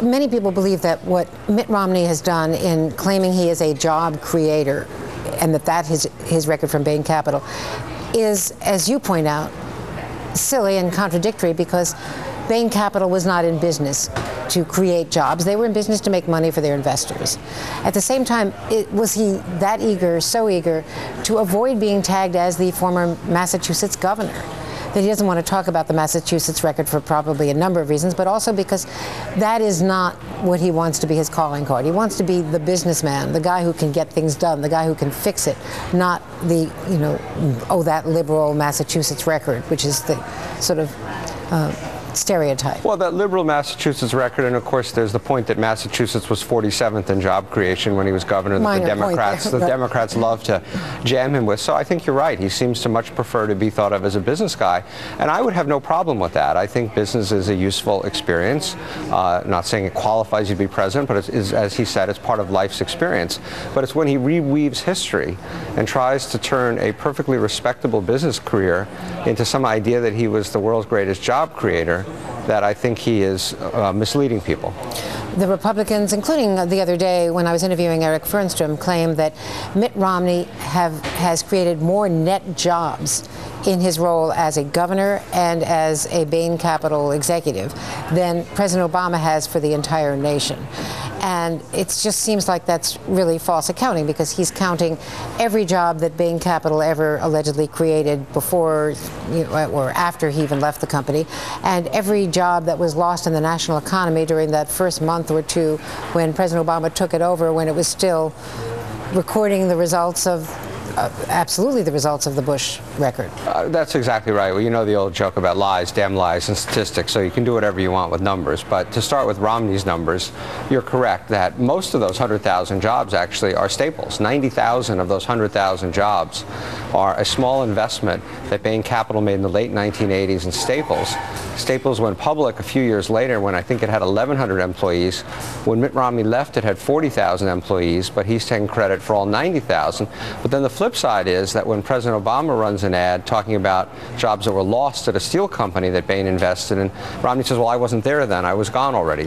Many people believe that what Mitt Romney has done in claiming he is a job creator, and that his record from Bain Capital, is, as you point out, silly and contradictory, because Bain Capital was not in business to create jobs. They were in business to make money for their investors. At the same time, was he that eager, so eager, to avoid being tagged as the former Massachusetts governor, that he doesn't want to talk about the Massachusetts record for probably a number of reasons, but also because that is not what he wants to be his calling card. He wants to be the businessman, the guy who can get things done, the guy who can fix it, not the, that liberal Massachusetts record, which is the sort of stereotype. Well, that liberal Massachusetts record, and of course there's the point that Massachusetts was 47th in job creation when he was governor, that the Democrats love to jam him with. So I think you're right. He seems to much prefer to be thought of as a business guy, and I would have no problem with that. I think business is a useful experience. Not saying it qualifies you to be president, but it is, as he said, it's part of life's experience. But it's when he reweaves history and tries to turn a perfectly respectable business career into some idea that he was the world's greatest job creator that I think he is misleading people. The Republicans, including the other day when I was interviewing Eric Fernstrom, claimed that Mitt Romney has created more net jobs in his role as a governor and as a Bain Capital executive than President Obama has for the entire nation. And it just seems like that's really false accounting, because he's counting every job that Bain Capital ever allegedly created before or after he even left the company, and every job that was lost in the national economy during that first month or two when President Obama took it over, when it was still recording the results of absolutely the results of the Bush record. That's exactly right. Well, you know the old joke about lies, damn lies, and statistics, so you can do whatever you want with numbers. But to start with Romney's numbers, you're correct that most of those 100,000 jobs actually are staples. 90,000 of those 100,000 jobs are a small investment that Bain Capital made in the late 1980s in Staples. Staples went public a few years later when I think it had 1,100 employees. When Mitt Romney left, it had 40,000 employees, but he's taking credit for all 90,000. But then the flip side is that when President Obama runs an ad talking about jobs that were lost at a steel company that Bain invested in, Romney says, well, I wasn't there then, I was gone already.